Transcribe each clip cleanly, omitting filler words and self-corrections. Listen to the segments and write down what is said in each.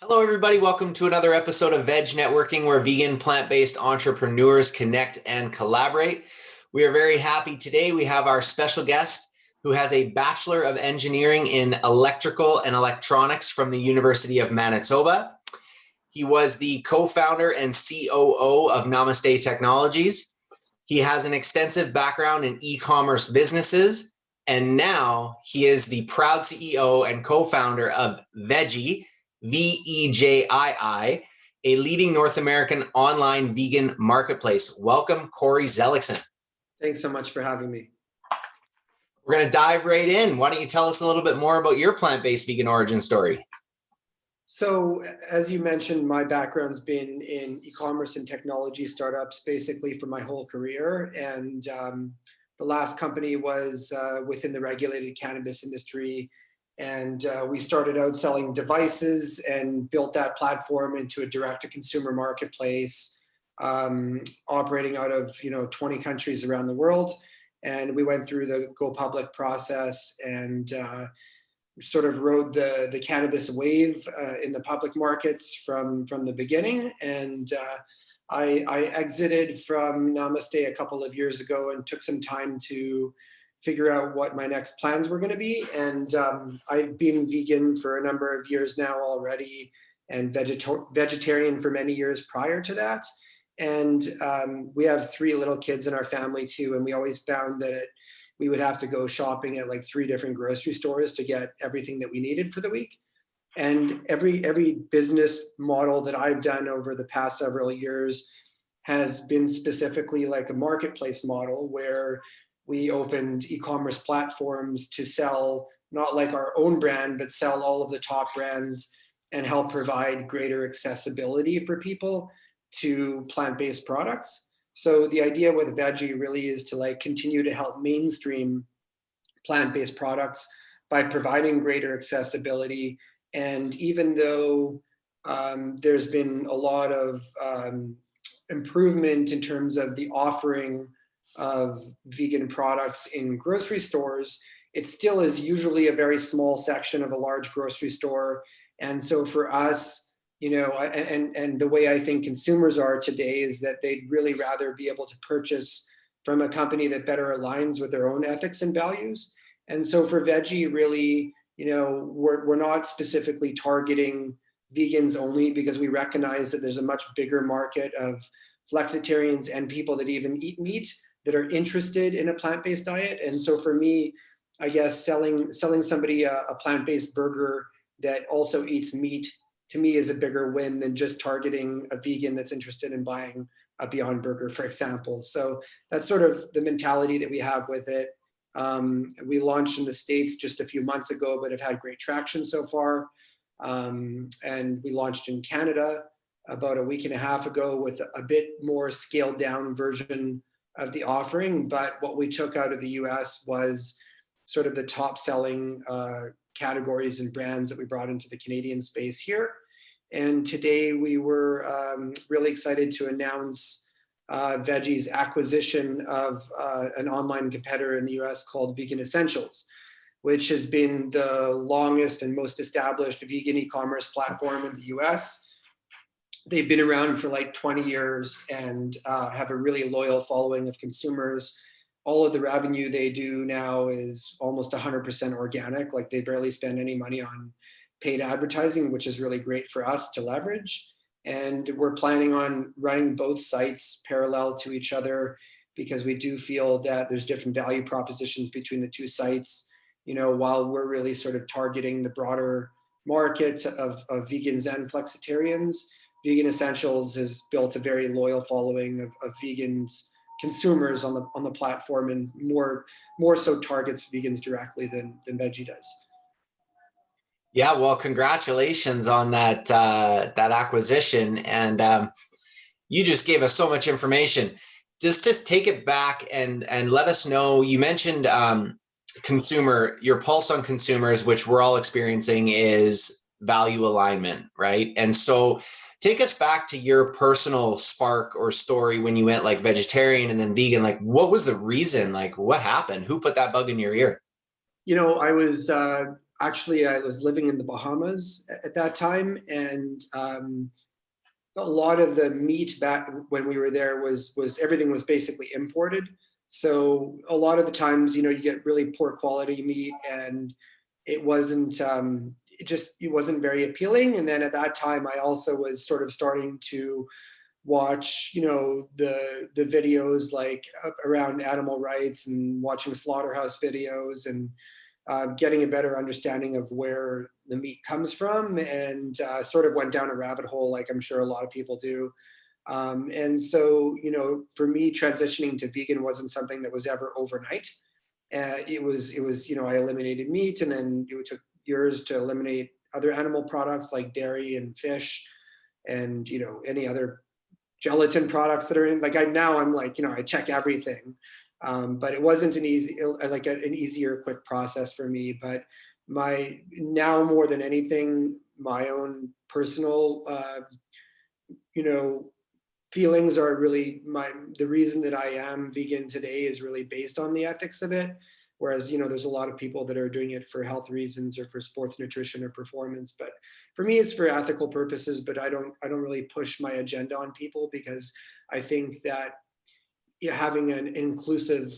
Hello, everybody. Welcome to another episode of Veg Networking, where vegan, plant-based entrepreneurs connect and collaborate. We are very happy today. We have our special guest who has a Bachelor of Engineering in Electrical and Electronics from the University of Manitoba. He was the co-founder and COO of Namaste Technologies. He has an extensive background in e-commerce businesses, and now he is the proud CEO and co-founder of Vejii, Vejii, a leading North American online vegan marketplace. Welcome, Kory Zelickson. Thanks so much for having me. We're going to dive right in. Why don't you tell us a little bit more about your plant-based vegan origin story? So, as you mentioned, my background's been in e-commerce and technology startups basically for my whole career. And the last company was within the regulated cannabis industry. And we started out selling devices and built that platform into a direct-to-consumer marketplace, operating out of 20 countries around the world. And we went through the go public process and sort of rode the cannabis wave in the public markets from the beginning. And I exited from Namaste a couple of years ago and took some time to figure out what my next plans were going to be. And I've been vegan for a number of years now already, and vegetarian for many years prior to that. And we have 3 little kids in our family too, and we always found that we would have to go shopping at like 3 different grocery stores to get everything that we needed for the week. And every business model that I've done over the past several years has been specifically like a marketplace model, where we opened e-commerce platforms to sell not like our own brand, but sell all of the top brands and help provide greater accessibility for people to plant-based products. So the idea with Vejii really is to continue to help mainstream plant-based products by providing greater accessibility. And even though there's been a lot of improvement in terms of the offering of vegan products in grocery stores, it still is usually a very small section of a large grocery store. And so for us, and the way I think consumers are today is that they'd really rather be able to purchase from a company that better aligns with their own ethics and values. And so for Vejii, really, we're not specifically targeting vegans only, because we recognize that there's a much bigger market of flexitarians and people that even eat meat that are interested in a plant-based diet. And so for me, I guess selling somebody a plant-based burger that also eats meat, to me, is a bigger win than just targeting a vegan that's interested in buying a Beyond Burger, for example. So that's sort of the mentality that we have with it. We launched in the States just a few months ago, but have had great traction so far. And we launched in Canada about a week and a half ago with a bit more scaled down version of the offering. But what we took out of the US was sort of the top selling categories and brands that we brought into the Canadian space here. And today we were really excited to announce Vejii's acquisition of an online competitor in the US called Vegan Essentials, which has been the longest and most established vegan e-commerce platform in the US. They've been around for like 20 years and have a really loyal following of consumers. All of the revenue they do now is almost 100% organic. Like, they barely spend any money on paid advertising, which is really great for us to leverage. And we're planning on running both sites parallel to each other, because we do feel that there's different value propositions between the 2 sites. While we're really sort of targeting the broader market of vegans and flexitarians, Vegan Essentials has built a very loyal following of vegans, consumers on the platform, and more so targets vegans directly than Vejii does. Yeah, well, congratulations on that acquisition, and you just gave us so much information. Just take it back and let us know. You mentioned your pulse on consumers, which we're all experiencing, is value alignment, right? And so take us back to your personal spark or story when you went like vegetarian and then vegan. Like, what was the reason? Like, what happened? Who put that bug in your ear? I was actually, I was living in the Bahamas at that time, and a lot of the meat back when we were there was everything was basically imported. So a lot of the times, you get really poor quality meat, and it wasn't it wasn't very appealing. And then at that time, I also was sort of starting to watch, the videos like around animal rights, and watching slaughterhouse videos, and getting a better understanding of where the meat comes from, and sort of went down a rabbit hole, like I'm sure a lot of people do. And so, for me, transitioning to vegan wasn't something that was ever overnight. It was, I eliminated meat, and then it took years to eliminate other animal products like dairy and fish, and, any other gelatin products that are in, like I'm like, I check everything. But it wasn't an easier, quick process for me. But now more than anything, my own personal, feelings are really the reason that I am vegan today is really based on the ethics of it. Whereas, there's a lot of people that are doing it for health reasons or for sports nutrition or performance. But for me, it's for ethical purposes, but I don't really push my agenda on people, because I think that having an inclusive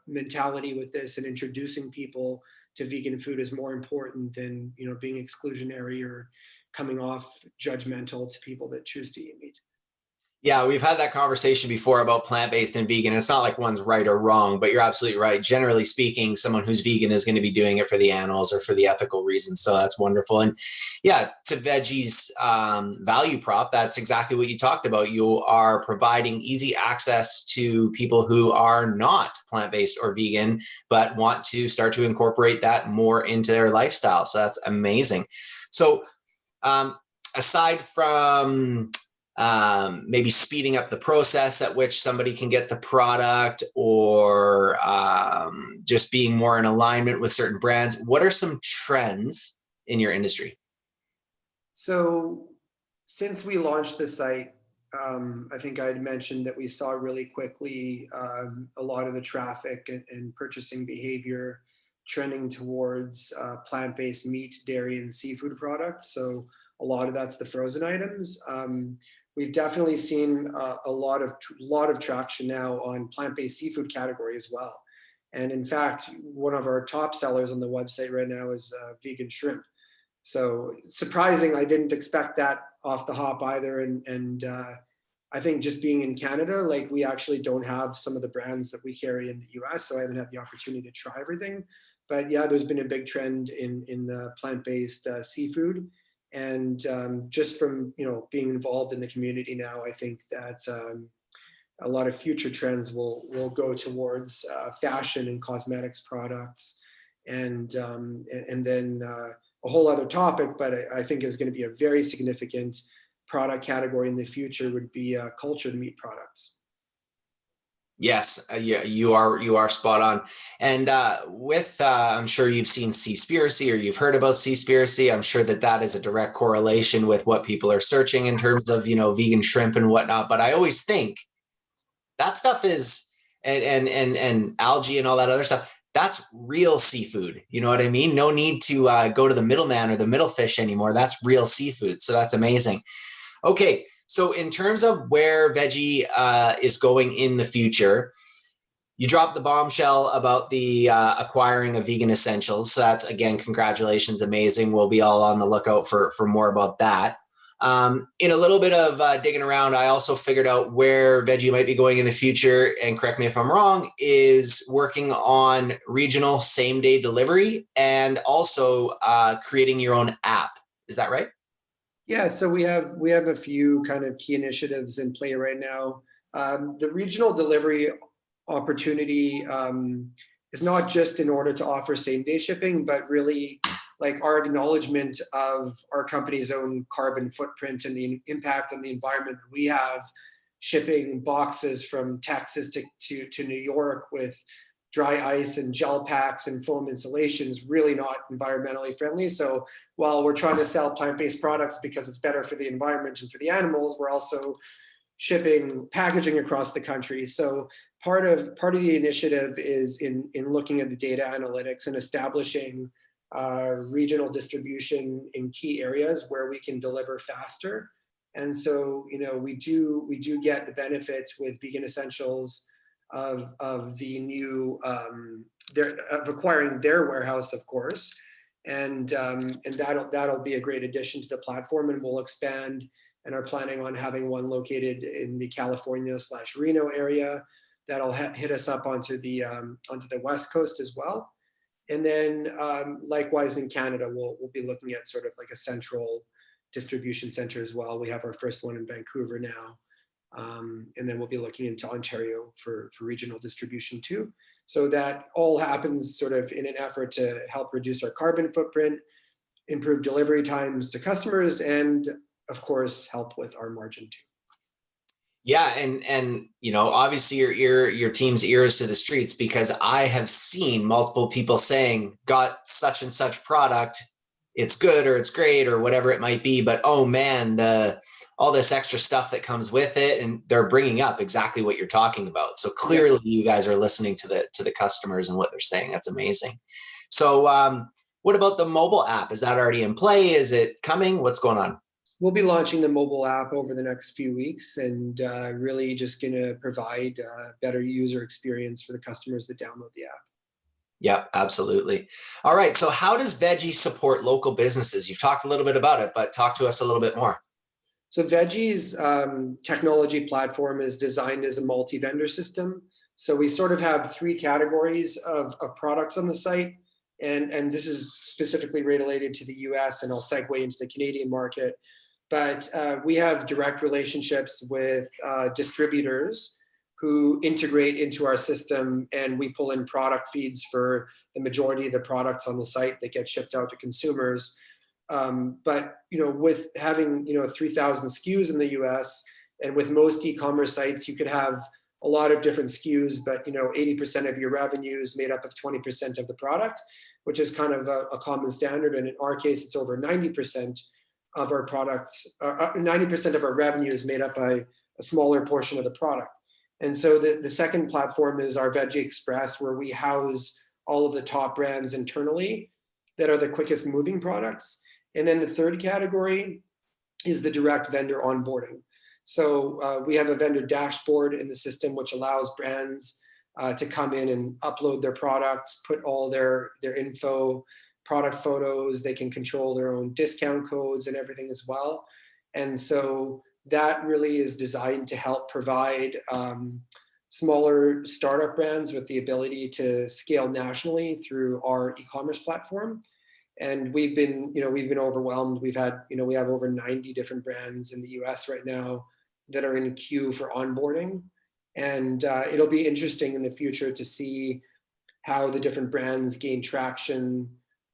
mentality with this and introducing people to vegan food is more important than, being exclusionary or coming off judgmental to people that choose to eat meat. Yeah, we've had that conversation before about plant-based and vegan. It's not like one's right or wrong, but you're absolutely right. Generally speaking, someone who's vegan is going to be doing it for the animals or for the ethical reasons. So that's wonderful. And yeah, to Vejii's value prop, that's exactly what you talked about. You are providing easy access to people who are not plant-based or vegan, but want to start to incorporate that more into their lifestyle. So that's amazing. So aside from maybe speeding up the process at which somebody can get the product, or just being more in alignment with certain brands, what are some trends in your industry? So since we launched the site, I think I had mentioned that we saw really quickly a lot of the traffic and purchasing behavior trending towards plant-based meat, dairy, and seafood products. So a lot of that's the frozen items. We've definitely seen a lot of traction now on plant-based seafood category as well. And in fact, one of our top sellers on the website right now is vegan shrimp. So surprising, I didn't expect that off the hop either. And I think just being in Canada, like we actually don't have some of the brands that we carry in the US, so I haven't had the opportunity to try everything. But yeah, there's been a big trend in the plant-based seafood. And just from being involved in the community now, I think that a lot of future trends will go towards fashion and cosmetics products, and then a whole other topic, but I think is going to be a very significant product category in the future would be cultured meat products. Yes, you are spot on. And I'm sure you've seen Seaspiracy, or you've heard about Seaspiracy. I'm sure that is a direct correlation with what people are searching in terms of, vegan shrimp and whatnot. But I always think that stuff is, and algae and all that other stuff, that's real seafood. You know what I mean? No need to go to the middleman or the middle fish anymore. That's real seafood. So that's amazing. Okay, so in terms of where Vejii is going in the future, you dropped the bombshell about the acquiring of Vegan Essentials. So that's, again, congratulations, amazing. We'll be all on the lookout for more about that. In a little bit of digging around, I also figured out where Vejii might be going in the future, and correct me if I'm wrong, is working on regional same-day delivery and also creating your own app. Is that right? Yeah, so we have a few kind of key initiatives in play right now. The regional delivery opportunity is not just in order to offer same-day shipping, but really like our acknowledgement of our company's own carbon footprint and the impact on the environment that we have, shipping boxes from Texas to New York with dry ice and gel packs and foam insulation is really not environmentally friendly. So while we're trying to sell plant-based products because it's better for the environment and for the animals, we're also shipping packaging across the country. So part of the initiative is in looking at the data analytics and establishing regional distribution in key areas where we can deliver faster. And so, we do get the benefits with Vegan Essentials of the new of acquiring their warehouse, of course, and that'll be a great addition to the platform, and we'll expand and are planning on having one located in the California/Reno area. That'll hit us up onto the West Coast as well. And then likewise in Canada, we'll be looking at sort of like a central distribution center as well. We have our first one in Vancouver now. And then we'll be looking into Ontario for regional distribution too. So that all happens sort of in an effort to help reduce our carbon footprint, improve delivery times to customers, and of course, help with our margin too. Yeah, and obviously your team's ears to the streets, because I have seen multiple people saying, got such and such product, it's good or it's great or whatever it might be, but oh man, all this extra stuff that comes with it, and they're bringing up exactly what you're talking about. So clearly, you guys are listening to the customers and what they're saying. That's amazing. So what about the mobile app? Is that already in play? Is it coming? What's going on? We'll be launching the mobile app over the next few weeks, and really just going to provide a better user experience for the customers that download the app. Yeah, absolutely. All right. So how does Vejii support local businesses? You've talked a little bit about it, but talk to us a little bit more. So Vejii's technology platform is designed as a multi-vendor system. So we sort of have three categories of products on the site. And this is specifically related to the US, and I'll segue into the Canadian market. But we have direct relationships with distributors who integrate into our system, and we pull in product feeds for the majority of the products on the site that get shipped out to consumers. But with having 3,000 SKUs in the US, and with most e-commerce sites, you could have a lot of different SKUs, but 80% of your revenue is made up of 20% of the product, which is kind of a common standard. And in our case, it's over 90% of our products. 90% of our revenue is made up by a smaller portion of the product. And so the second platform is our Vejii Express, where we house all of the top brands internally that are the quickest moving products. And then the third category is the direct vendor onboarding. So we have a vendor dashboard in the system, which allows brands to come in and upload their products, put all their info, product photos. They can control their own discount codes and everything as well. And so that really is designed to help provide smaller startup brands with the ability to scale nationally through our e-commerce platform. And we've been overwhelmed. We have over 90 different brands in the US right now that are in queue for onboarding. And it'll be interesting in the future to see how the different brands gain traction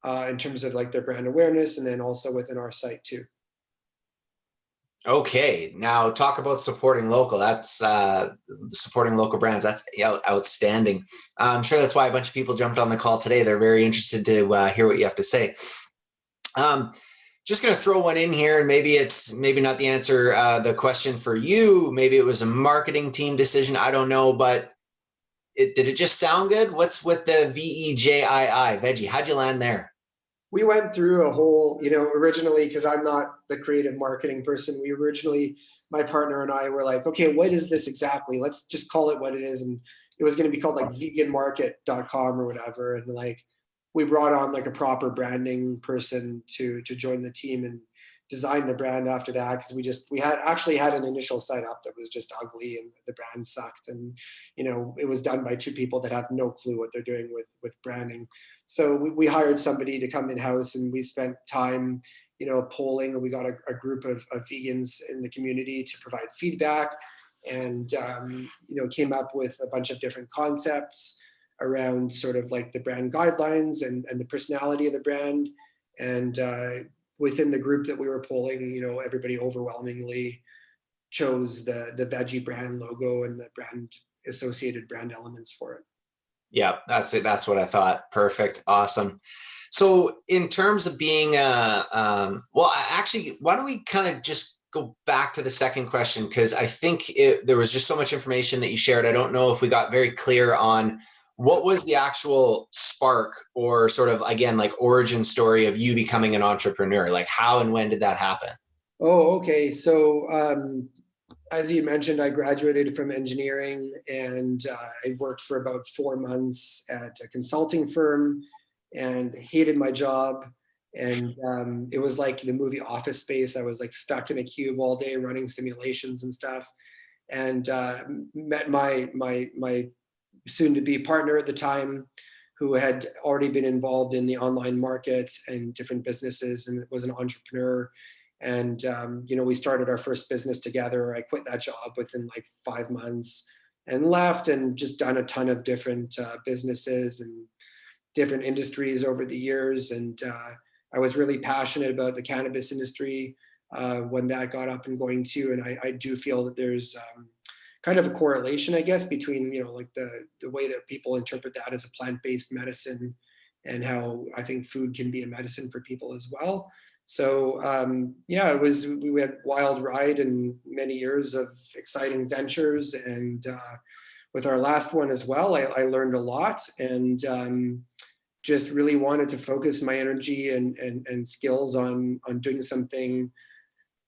in terms of like their brand awareness, and then also within our site too. Okay, now talk about supporting local. That's supporting local brands. That's outstanding. I'm sure that's why a bunch of people jumped on the call today. They're very interested to hear what you have to say. Just going to throw one in here, and maybe not the answer, the question for you. Maybe it was a marketing team decision. I don't know, but did it just sound good? What's with the Vejii, Vejii? How'd you land there? We went through a whole, originally, because I'm not the creative marketing person, my partner and I were like, okay, what is this exactly? Let's just call it what it is. And it was going to be called like veganmarket.com or whatever. And like, we brought on like a proper branding person to join the team and design the brand after that, because we had an initial site up that was just ugly and the brand sucked. And, it was done by two people that have no clue what they're doing with branding. So we hired somebody to come in-house, and we spent time, polling, and we got a group of vegans in the community to provide feedback, and, came up with a bunch of different concepts around sort of like the brand guidelines and the personality of the brand. And within the group that we were polling, everybody overwhelmingly chose the Vejii brand logo and the brand associated brand elements for it. Yeah, that's it. That's what I thought. Perfect. Awesome. So in terms of being, actually, why don't we kind of just go back to the second question? Because I think there was just so much information that you shared. I don't know if we got very clear on What was the actual spark or sort of, again, like origin story of you becoming an entrepreneur? Like how and when did that happen? Oh, okay. So, as you mentioned, I graduated from engineering, and I worked for about 4 months at a consulting firm and hated my job. And it was like the movie Office Space. I was like stuck in a cube all day running simulations and stuff. And met my soon to be partner at the time, who had already been involved in the online market and different businesses and was an entrepreneur. And we started our first business together. I quit that job within like 5 months and left, and just done a ton of different businesses and different industries over the years. And I was really passionate about the cannabis industry when that got up and going too. And I do feel that there's kind of a correlation, I guess, between, like the way that people interpret that as a plant-based medicine, and how I think food can be a medicine for people as well. So yeah, we had wild ride and many years of exciting ventures. And with our last one as well, I learned a lot, and just really wanted to focus my energy and skills on doing something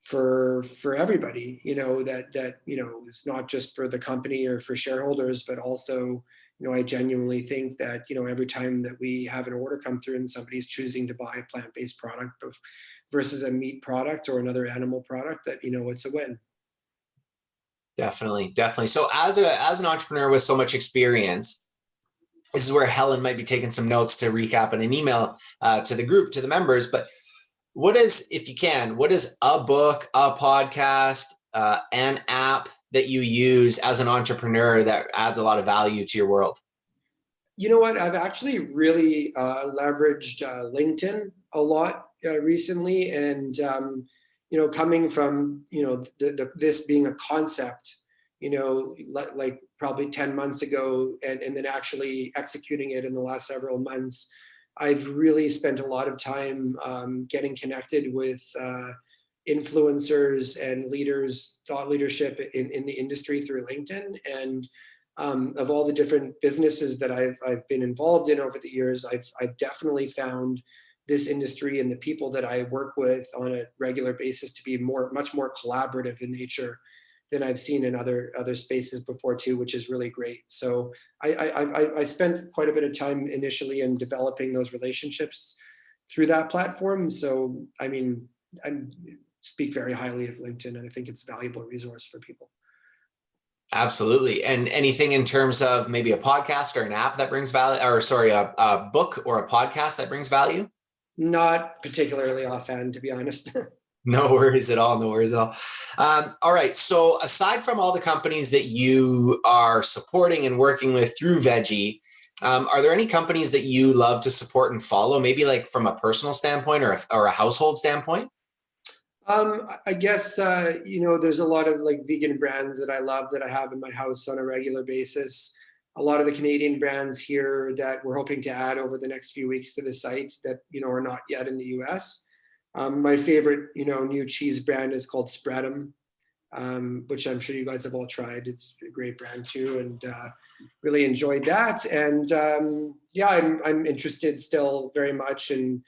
for everybody, that it's not just for the company or for shareholders, but also, I genuinely think that, every time that we have an order come through and somebody's choosing to buy a plant-based product versus a meat product or another animal product, that, it's a win. Definitely. So as an entrepreneur with so much experience, this is where Helen might be taking some notes to recap in an email to the group, to the members. But what is, if you can, what is a book, a podcast, an app that you use as an entrepreneur that adds a lot of value to your world? You know what? I've actually really leveraged LinkedIn a lot recently, and coming from this being a concept, like probably 10 months ago, and then actually executing it in the last several months, I've really spent a lot of time getting connected with influencers and leaders, thought leadership in the industry through LinkedIn. And of all the different businesses that I've been involved in over the years, I've definitely found this industry and the people that I work with on a regular basis to be much more collaborative in nature than I've seen in other spaces before too, which is really great. So I spent quite a bit of time initially in developing those relationships through that platform. So I mean, I speak very highly of LinkedIn, and I think it's a valuable resource for people. Absolutely. And anything in terms of maybe a podcast or an app that brings value, or sorry, a book or a podcast that brings value? Not particularly offhand, to be honest. No worries at all. No worries at all. All right. So aside from all the companies that you are supporting and working with through Vejii, are there any companies that you love to support and follow, maybe like from a personal standpoint or a household standpoint? I guess, there's a lot of like vegan brands that I love that I have in my house on a regular basis. A lot of the Canadian brands here that we're hoping to add over the next few weeks to the site that, are not yet in the US. My favorite, new cheese brand is called Spread'em, which I'm sure you guys have all tried. It's a great brand too, and really enjoyed that. And yeah, I'm interested still very much in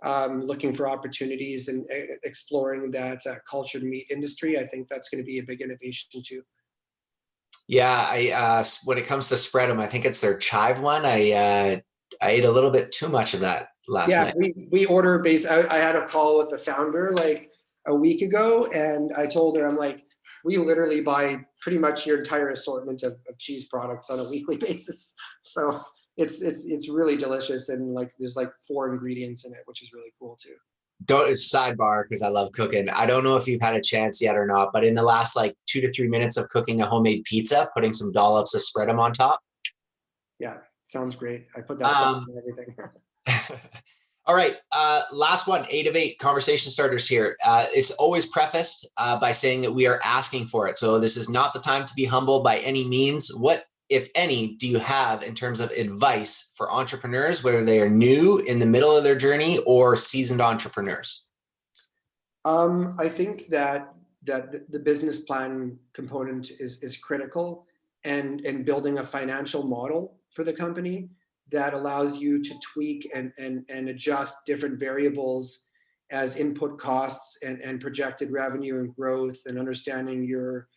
looking for opportunities and exploring that cultured meat industry. I think that's going to be a big innovation too. Yeah, I when it comes to Spread'em, I think it's their chive one. I ate a little bit too much of that last night. we order base. I had a call with the founder like a week ago, and I told her, I'm like, we literally buy pretty much your entire assortment of cheese products on a weekly basis. So it's really delicious, and like there's like 4 ingredients in it, which is really cool too. Don't sidebar, because I love cooking. I don't know if you've had a chance yet or not, but in the last like 2 to 3 minutes of cooking a homemade pizza, putting some dollops of Spread'em on top. Yeah, sounds great. I put that stuff in everything. All right, last one, 8 of 8 conversation starters here. It's always prefaced by saying that we are asking for it. So this is not the time to be humble by any means. What, if any, do you have in terms of advice for entrepreneurs, whether they are new, in the middle of their journey, or seasoned entrepreneurs? I think that the business plan component is critical, and building a financial model for the company that allows you to tweak and adjust different variables as input costs and projected revenue and growth, and understanding your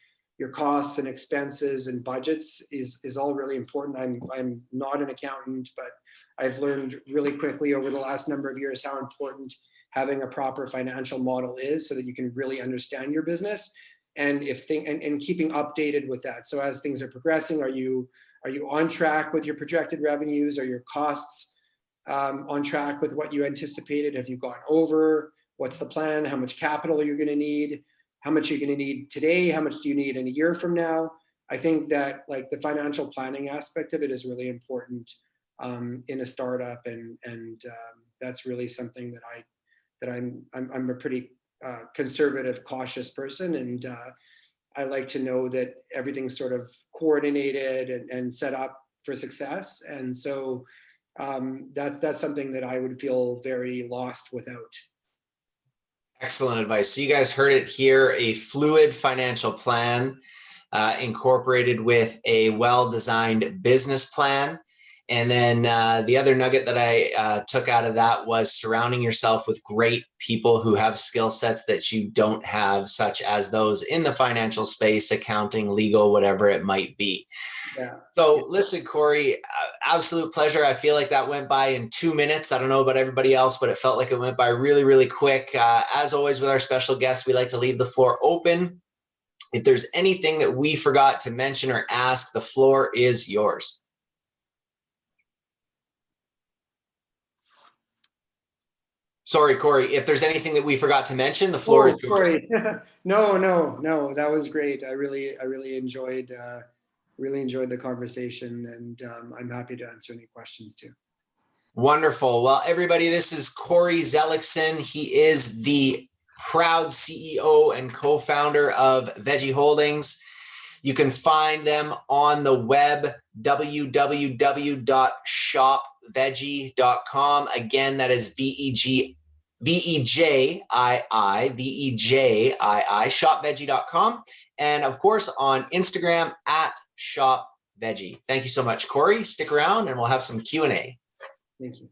costs and expenses and budgets is all really important. I'm not an accountant, but I've learned really quickly over the last number of years how important having a proper financial model is, so that you can really understand your business and keeping updated with that. So as things are progressing, are you on track with your projected revenues? Are your costs on track with what you anticipated? Have you gone over? What's the plan? How much capital are you going to need? How much are you going to need today? How much do you need in a year from now? I think that like the financial planning aspect of it is really important in a startup, and that's really something that I'm a pretty conservative, cautious person, and I like to know that everything's sort of coordinated and set up for success. And so that's something that I would feel very lost without. Excellent advice. So you guys heard it here, a fluid financial plan incorporated with a well-designed business plan. And then the other nugget that I took out of that was surrounding yourself with great people who have skill sets that you don't have, such as those in the financial space, accounting, legal, whatever it might be. Yeah. So listen, Kory, absolute pleasure. I feel like that went by in 2 minutes. I don't know about everybody else, but it felt like it went by really, really quick. As always with our special guests, we like to leave the floor open. If there's anything that we forgot to mention or ask, the floor is yours. Sorry, Kory, if there's anything that we forgot to mention, the floor is yours. Sorry. No, that was great. I really enjoyed the conversation, and I'm happy to answer any questions too. Wonderful. Well, everybody, this is Kory Zelickson. He is the proud CEO and co-founder of Vejii Holdings. You can find them on the web, www.shopvejii.com. Again, that is Vejii, shopvejii.com. And of course, on Instagram @shopvejii. Thank you so much, Kory. Stick around and we'll have some Q&A. Thank you.